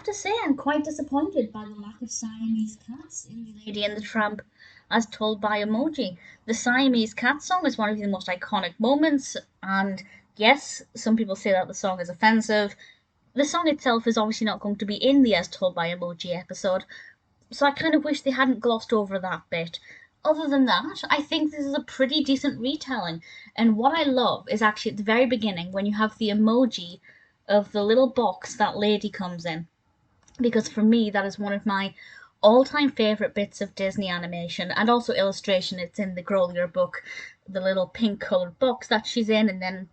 to say I'm quite disappointed by the lack of Siamese cats in The Lady and the Tramp as told by Emoji. The Siamese cat song is one of the most iconic moments, and yes, some people say that the song is offensive. The song itself is obviously not going to be in the As Told by Emoji episode, so I kind of wish they hadn't glossed over that bit. Other than that, I think this is a pretty decent retelling, and what I love is actually at the very beginning when you have the emoji of the little box that lady comes in, because for me that is one of my all-time favorite bits of Disney animation and also illustration. It's in the Grolier book, the little pink colored box that she's in, and then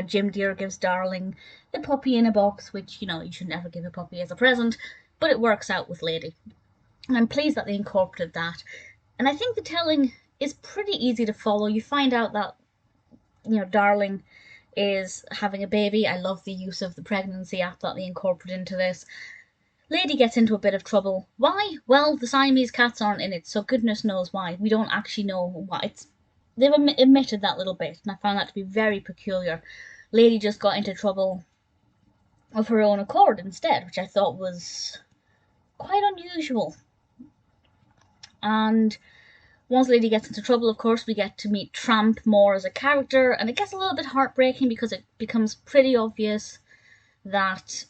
Jim Deere gives Darling the puppy in a box, which you should never give a puppy as a present, but it works out with Lady. And I'm pleased that they incorporated that. And I think the telling is pretty easy to follow. You find out that Darling is having a baby. I love the use of the pregnancy app that they incorporate into this. Lady gets into a bit of trouble. Why? Well, the Siamese cats aren't in it, so goodness knows why. We don't actually know why. They've omitted that little bit, and I found that to be very peculiar. Lady just got into trouble of her own accord instead, which I thought was quite unusual. And once Lady gets into trouble, of course, we get to meet Tramp more as a character, and it gets a little bit heartbreaking because it becomes pretty obvious that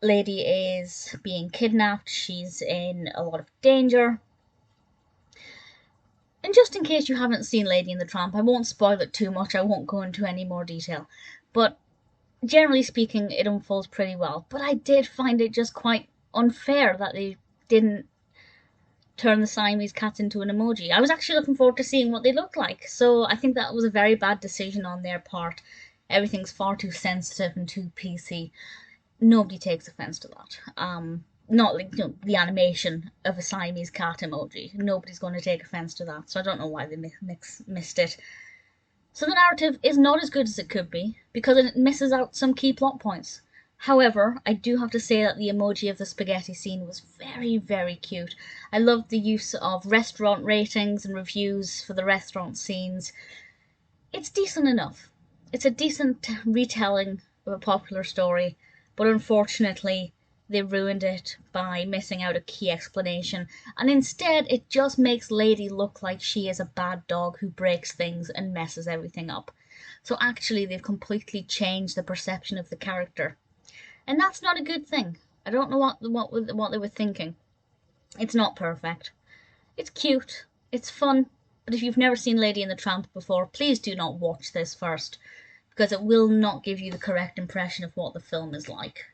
Lady is being kidnapped. She's in a lot of danger. And just in case you haven't seen Lady and the Tramp, I won't spoil it too much, I won't go into any more detail. But generally speaking, it unfolds pretty well. But I did find it just quite unfair that they didn't turn the Siamese cats into an emoji. I was actually looking forward to seeing what they looked like, so I think that was a very bad decision on their part. Everything's far too sensitive and too PC. Nobody takes offense to that. Not like the animation of a Siamese cat emoji. Nobody's going to take offense to that, so I don't know why they missed it. So the narrative is not as good as it could be, because it misses out some key plot points. However, I do have to say that the emoji of the spaghetti scene was very, very cute. I loved the use of restaurant ratings and reviews for the restaurant scenes. It's decent enough. It's a decent retelling of a popular story, but unfortunately they ruined it by missing out a key explanation, and instead it just makes Lady look like she is a bad dog who breaks things and messes everything up. So actually they've completely changed the perception of the character. And that's not a good thing. I don't know what they were thinking. It's not perfect. It's cute. It's fun. But if you've never seen Lady and the Tramp before, please do not watch this first, because it will not give you the correct impression of what the film is like.